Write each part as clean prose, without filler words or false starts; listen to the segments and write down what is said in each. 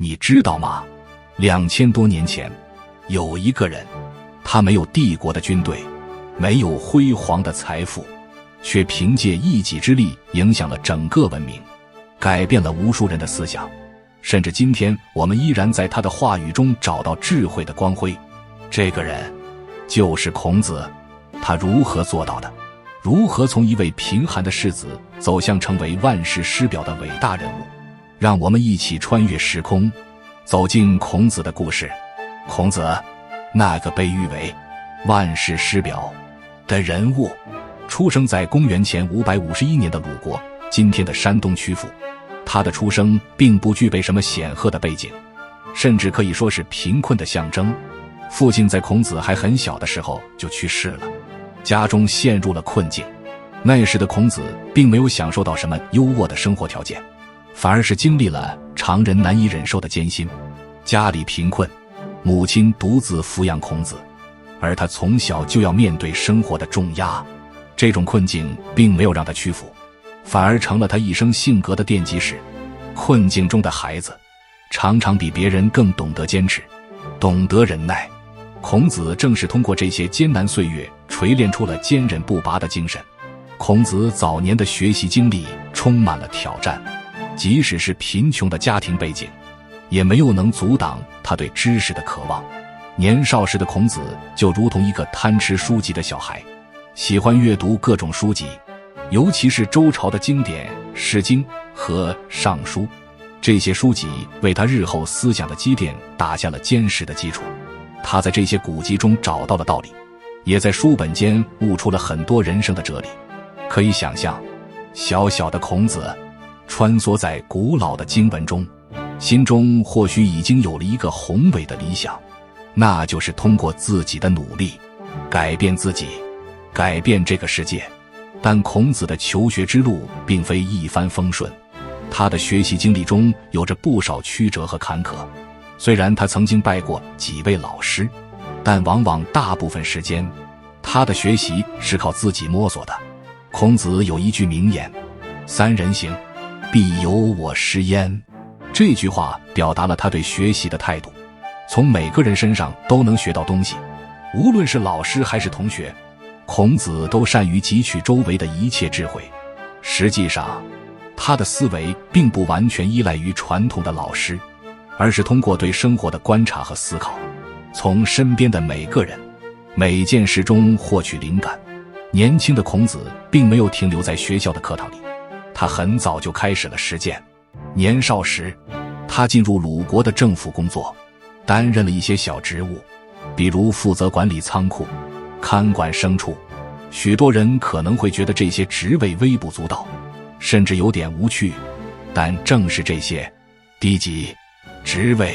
你知道吗？2000多年前，有一个人，他没有帝国的军队，没有辉煌的财富，却凭借一己之力影响了整个文明，改变了无数人的思想，甚至今天我们依然在他的话语中找到智慧的光辉。这个人就是孔子。他如何做到的？如何从一位贫寒的士子走向成为万世师表的伟大人物？让我们一起穿越时空，走进孔子的故事。孔子，那个被誉为万世师表的人物，出生在公元前551年的鲁国，今天的山东曲阜。他的出生并不具备什么显赫的背景，甚至可以说是贫困的象征。父亲在孔子还很小的时候就去世了，家中陷入了困境。那时的孔子并没有享受到什么优渥的生活条件，反而是经历了常人难以忍受的艰辛。家里贫困，母亲独自抚养孔子，而他从小就要面对生活的重压。这种困境并没有让他屈服，反而成了他一生性格的奠基石。困境中的孩子常常比别人更懂得坚持，懂得忍耐。孔子正是通过这些艰难岁月锤炼出了坚韧不拔的精神。孔子早年的学习经历充满了挑战，即使是贫穷的家庭背景，也没有能阻挡他对知识的渴望。年少时的孔子就如同一个贪吃书籍的小孩，喜欢阅读各种书籍，尤其是周朝的经典《诗经》和《尚书》。这些书籍为他日后思想的积淀打下了坚实的基础。他在这些古籍中找到了道理，也在书本间悟出了很多人生的哲理。可以想象，小小的孔子穿梭在古老的经文中，心中或许已经有了一个宏伟的理想，那就是通过自己的努力改变自己，改变这个世界。但孔子的求学之路并非一帆风顺，他的学习经历中有着不少曲折和坎坷。虽然他曾经拜过几位老师，但往往大部分时间，他的学习是靠自己摸索的。孔子有一句名言：“三人行，必有我师焉。”这句话表达了他对学习的态度。从每个人身上都能学到东西，无论是老师还是同学，孔子都善于汲取周围的一切智慧。实际上，他的思维并不完全依赖于传统的老师，而是通过对生活的观察和思考，从身边的每个人、每件事中获取灵感。年轻的孔子并没有停留在学校的课堂里，他很早就开始了实践。年少时，他进入鲁国的政府工作，担任了一些小职务，比如负责管理仓库、看管牲畜。许多人可能会觉得这些职位微不足道，甚至有点无趣，但正是这些低级职位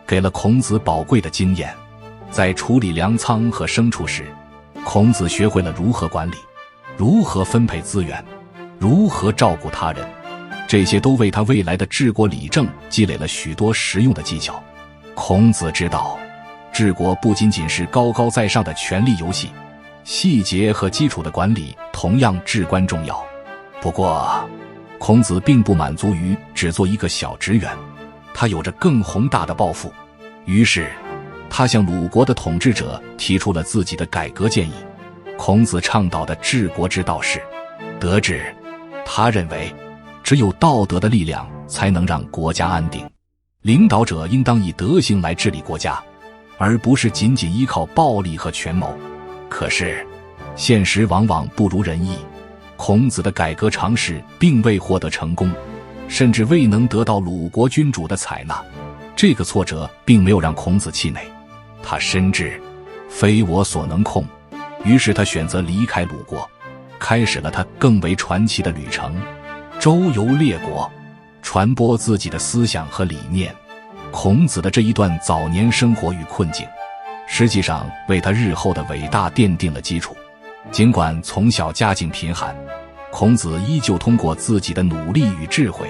给了孔子宝贵的经验。在处理粮仓和牲畜时，孔子学会了如何管理，如何分配资源，如何照顾他人。这些都为他未来的治国理政积累了许多实用的技巧。孔子知道，治国不仅仅是高高在上的权力游戏，细节和基础的管理同样至关重要。不过，孔子并不满足于只做一个小职员，他有着更宏大的抱负。于是，他向鲁国的统治者提出了自己的改革建议。孔子倡导的治国之道是德治。他认为，只有道德的力量才能让国家安定。领导者应当以德行来治理国家，而不是仅仅依靠暴力和权谋。可是，现实往往不如人意。孔子的改革尝试并未获得成功，甚至未能得到鲁国君主的采纳。这个挫折并没有让孔子气馁，他深知非我所能控，于是他选择离开鲁国，开始了他更为传奇的旅程，周游列国，传播自己的思想和理念。孔子的这一段早年生活与困境，实际上为他日后的伟大奠定了基础。尽管从小家境贫寒，孔子依旧通过自己的努力与智慧，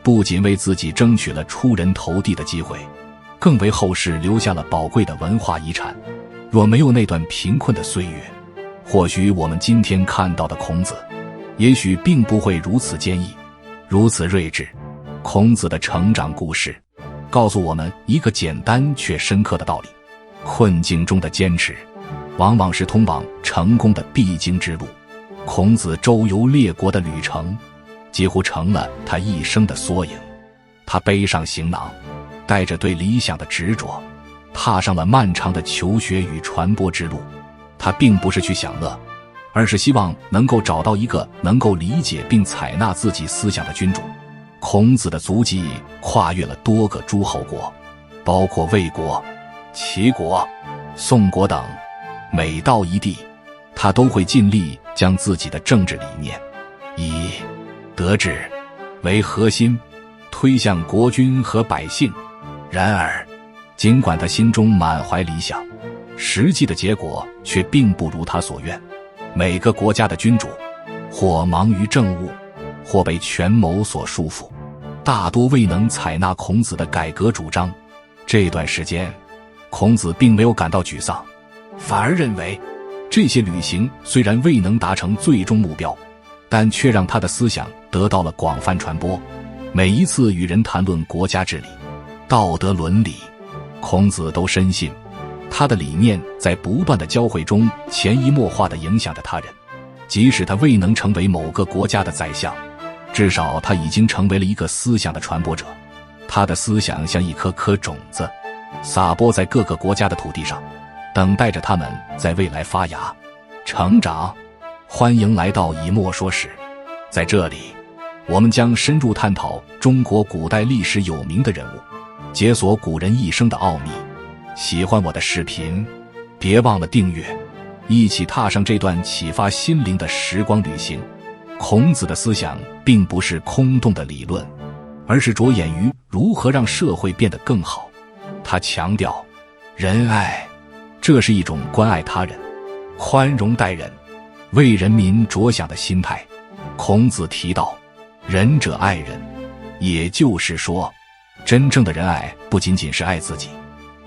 不仅为自己争取了出人头地的机会，更为后世留下了宝贵的文化遗产。若没有那段贫困的岁月，或许我们今天看到的孔子，也许并不会如此坚毅，如此睿智。孔子的成长故事告诉我们一个简单却深刻的道理：困境中的坚持，往往是通往成功的必经之路。孔子周游列国的旅程，几乎成了他一生的缩影。他背上行囊，带着对理想的执着，踏上了漫长的求学与传播之路。他并不是去享乐，而是希望能够找到一个能够理解并采纳自己思想的君主。孔子的足迹跨越了多个诸侯国，包括魏国、齐国、宋国等。每到一地，他都会尽力将自己的政治理念以德治为核心，推向国君和百姓。然而，尽管他心中满怀理想，实际的结果却并不如他所愿。每个国家的君主，或忙于政务，或被权谋所束缚，大多未能采纳孔子的改革主张。这段时间，孔子并没有感到沮丧，反而认为这些旅行虽然未能达成最终目标，但却让他的思想得到了广泛传播。每一次与人谈论国家治理、道德伦理，孔子都深信他的理念在不断的交汇中潜移默化地影响着他人。即使他未能成为某个国家的宰相，至少他已经成为了一个思想的传播者。他的思想像一颗颗种子，撒播在各个国家的土地上，等待着他们在未来发芽、成长。欢迎来到以墨说史，在这里，我们将深入探讨中国古代历史有名的人物，解锁古人一生的奥秘。喜欢我的视频，别忘了订阅，一起踏上这段启发心灵的时光旅行。孔子的思想并不是空洞的理论，而是着眼于如何让社会变得更好。他强调仁爱，这是一种关爱他人、宽容待人、为人民着想的心态。孔子提到仁者爱人，也就是说，真正的仁爱不仅仅是爱自己，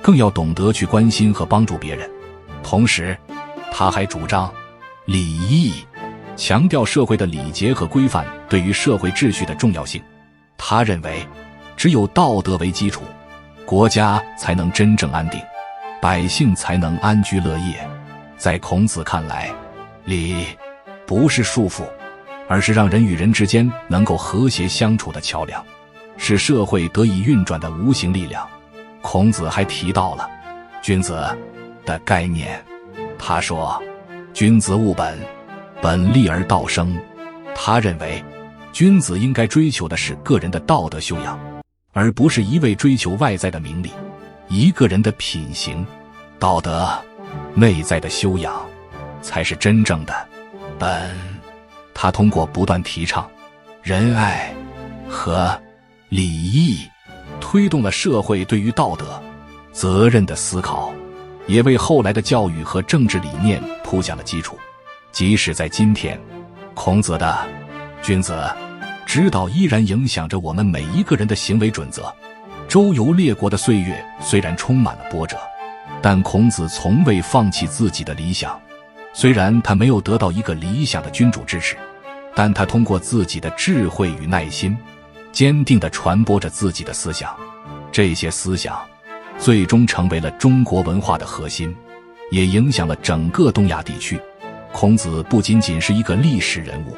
更要懂得去关心和帮助别人。同时，他还主张礼义，强调社会的礼节和规范对于社会秩序的重要性。他认为，只有道德为基础，国家才能真正安定，百姓才能安居乐业。在孔子看来，礼不是束缚，而是让人与人之间能够和谐相处的桥梁，使社会得以运转的无形力量。孔子还提到了君子的概念。他说，君子务本，本立而道生。他认为，君子应该追求的是个人的道德修养，而不是一味追求外在的名利。一个人的品行、道德、内在的修养，才是真正的本。他通过不断提倡仁爱和礼义，推动了社会对于道德、责任的思考，也为后来的教育和政治理念铺下了基础。即使在今天，孔子的君子之道依然影响着我们每一个人的行为准则。周游列国的岁月虽然充满了波折，但孔子从未放弃自己的理想。虽然他没有得到一个理想的君主支持，但他通过自己的智慧与耐心，坚定地传播着自己的思想。这些思想最终成为了中国文化的核心，也影响了整个东亚地区。孔子不仅仅是一个历史人物，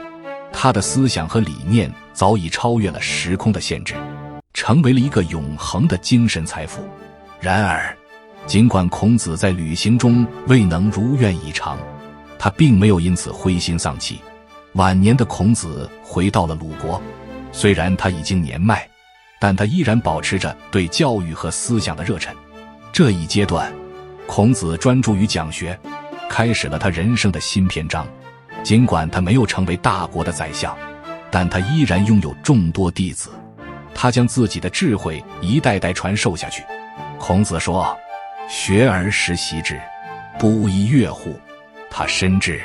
他的思想和理念早已超越了时空的限制，成为了一个永恒的精神财富。然而，尽管孔子在旅行中未能如愿以偿，他并没有因此灰心丧气。晚年的孔子回到了鲁国，虽然他已经年迈，但他依然保持着对教育和思想的热忱。这一阶段，孔子专注于讲学，开始了他人生的新篇章。尽管他没有成为大国的宰相，但他依然拥有众多弟子。他将自己的智慧一代代传授下去。孔子说，学而时习之，不亦说乎。他深知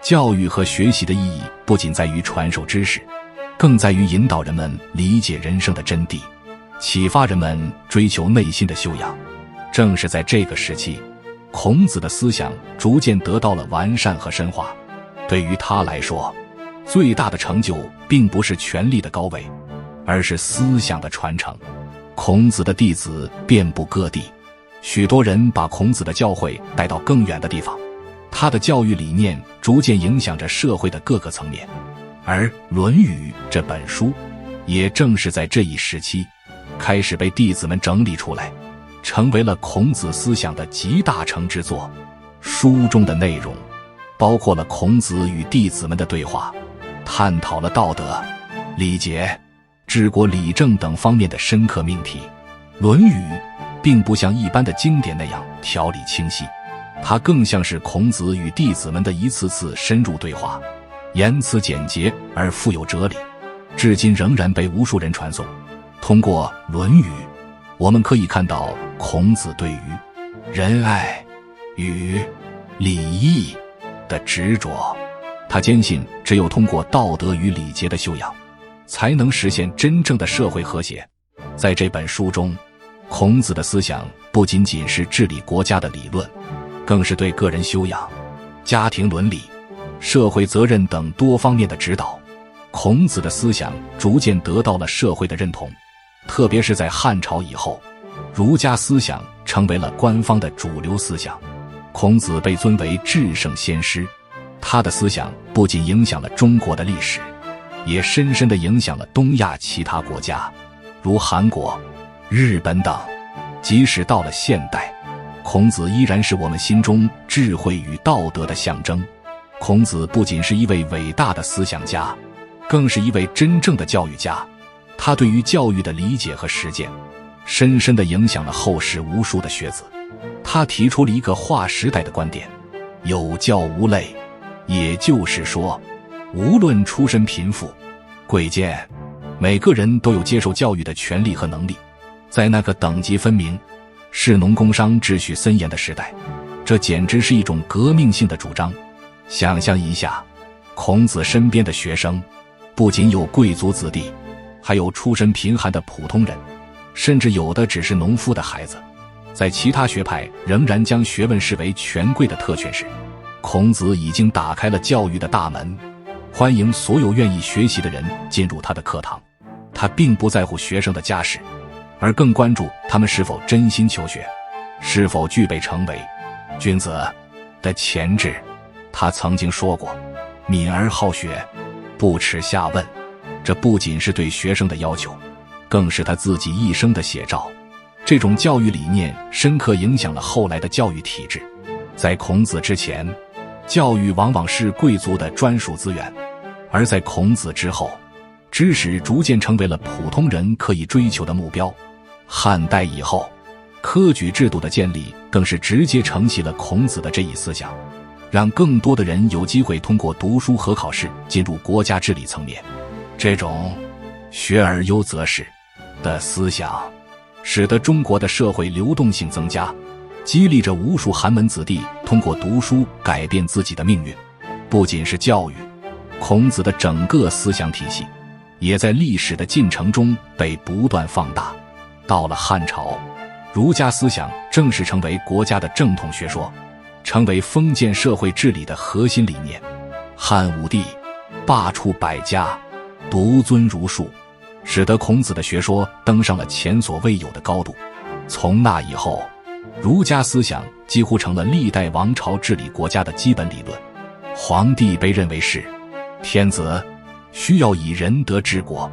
教育和学习的意义不仅在于传授知识，更在于引导人们理解人生的真谛，启发人们追求内心的修养。正是在这个时期，孔子的思想逐渐得到了完善和深化。对于他来说，最大的成就并不是权力的高位，而是思想的传承。孔子的弟子遍布各地，许多人把孔子的教诲带到更远的地方，他的教育理念逐渐影响着社会的各个层面。而《论语》这本书也正是在这一时期开始被弟子们整理出来，成为了孔子思想的集大成之作。书中的内容包括了孔子与弟子们的对话，探讨了道德、礼节、治国理政等方面的深刻命题。《论语》并不像一般的经典那样条理清晰，它更像是孔子与弟子们的一次次深入对话，言辞简洁而富有哲理，至今仍然被无数人传颂。通过《论语》，我们可以看到孔子对于仁爱与礼义的执着。他坚信只有通过道德与礼节的修养，才能实现真正的社会和谐。在这本书中，孔子的思想不仅仅是治理国家的理论，更是对个人修养、家庭伦理、社会责任等多方面的指导。孔子的思想逐渐得到了社会的认同，特别是在汉朝以后，儒家思想成为了官方的主流思想。孔子被尊为至圣先师，他的思想不仅影响了中国的历史，也深深地影响了东亚其他国家，如韩国、日本等。即使到了现代，孔子依然是我们心中智慧与道德的象征。孔子不仅是一位伟大的思想家，更是一位真正的教育家。他对于教育的理解和实践，深深地影响了后世无数的学子。他提出了一个划时代的观点：有教无类。也就是说，无论出身贫富、贵贱，每个人都有接受教育的权利和能力。在那个等级分明、士农工商秩序森严的时代，这简直是一种革命性的主张。想象一下，孔子身边的学生不仅有贵族子弟，还有出身贫寒的普通人，甚至有的只是农夫的孩子。在其他学派仍然将学问视为权贵的特权时，孔子已经打开了教育的大门，欢迎所有愿意学习的人进入他的课堂。他并不在乎学生的家世，而更关注他们是否真心求学，是否具备成为君子的潜质。他曾经说过：敏而好学，不耻下问。这不仅是对学生的要求，更是他自己一生的写照。这种教育理念深刻影响了后来的教育体制。在孔子之前，教育往往是贵族的专属资源，而在孔子之后，知识逐渐成为了普通人可以追求的目标。汉代以后，科举制度的建立更是直接承袭了孔子的这一思想，让更多的人有机会通过读书和考试进入国家治理层面。这种学而优则仕的思想，使得中国的社会流动性增加，激励着无数寒门子弟通过读书改变自己的命运。不仅是教育，孔子的整个思想体系也在历史的进程中被不断放大。到了汉朝，儒家思想正式成为国家的正统学说，成为封建社会治理的核心理念。汉武帝罢黜百家，独尊儒术，使得孔子的学说登上了前所未有的高度。从那以后，儒家思想几乎成了历代王朝治理国家的基本理论。皇帝被认为是天子，需要以仁德治国；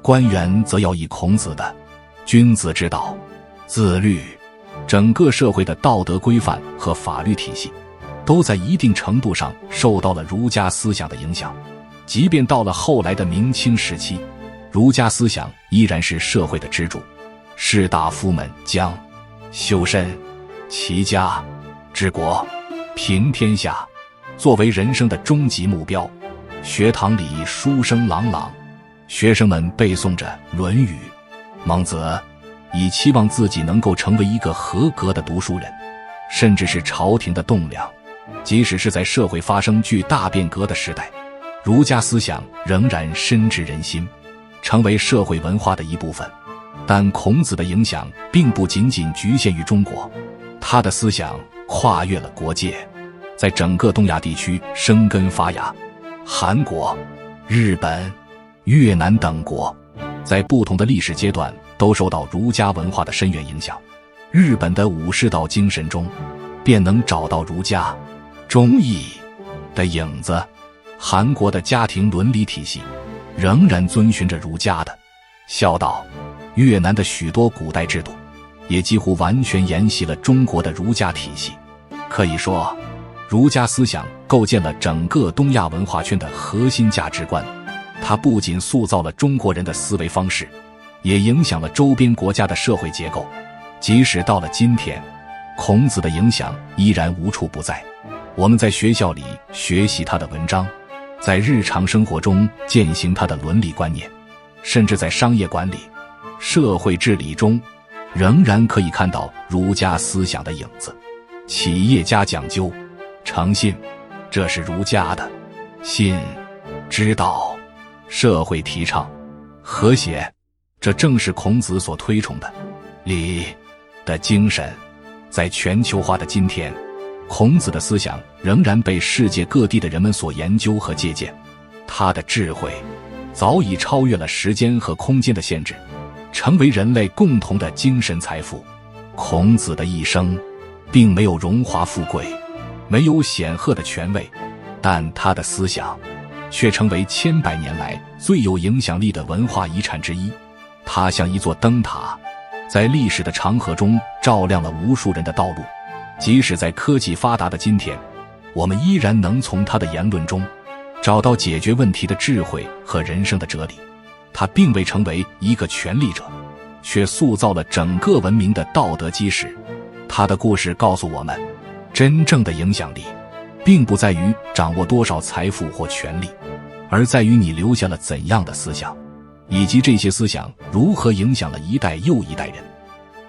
官员则要以孔子的君子之道、自律。整个社会的道德规范和法律体系都在一定程度上受到了儒家思想的影响。即便到了后来的明清时期，儒家思想依然是社会的支柱。士大夫们将修身、齐家、治国、平天下作为人生的终极目标。学堂里书声朗朗，学生们背诵着《论语》、孟子，以期望自己能够成为一个合格的读书人，甚至是朝廷的栋梁。即使是在社会发生巨大变革的时代，儒家思想仍然深植人心，成为社会文化的一部分。但孔子的影响并不仅仅局限于中国，他的思想跨越了国界，在整个东亚地区生根发芽。韩国、日本、越南等国在不同的历史阶段都受到儒家文化的深远影响。日本的武士道精神中便能找到儒家、忠义的影子。韩国的家庭伦理体系仍然遵循着儒家的孝道，越南的许多古代制度也几乎完全沿袭了中国的儒家体系。可以说，儒家思想构建了整个东亚文化圈的核心价值观，它不仅塑造了中国人的思维方式，也影响了周边国家的社会结构。即使到了今天，孔子的影响依然无处不在。我们在学校里学习他的文章，在日常生活中践行他的伦理观念，甚至在商业管理、社会治理中仍然可以看到儒家思想的影子。企业家讲究诚信，这是儒家的信之道；社会提倡和谐，这正是孔子所推崇的礼的精神。在全球化的今天，孔子的思想仍然被世界各地的人们所研究和借鉴。他的智慧早已超越了时间和空间的限制，成为人类共同的精神财富。孔子的一生并没有荣华富贵，没有显赫的权位，但他的思想却成为千百年来最有影响力的文化遗产之一。他像一座灯塔，在历史的长河中照亮了无数人的道路。即使在科技发达的今天，我们依然能从他的言论中找到解决问题的智慧和人生的哲理。他并未成为一个权力者，却塑造了整个文明的道德基石。他的故事告诉我们，真正的影响力并不在于掌握多少财富或权力，而在于你留下了怎样的思想，以及这些思想如何影响了一代又一代人。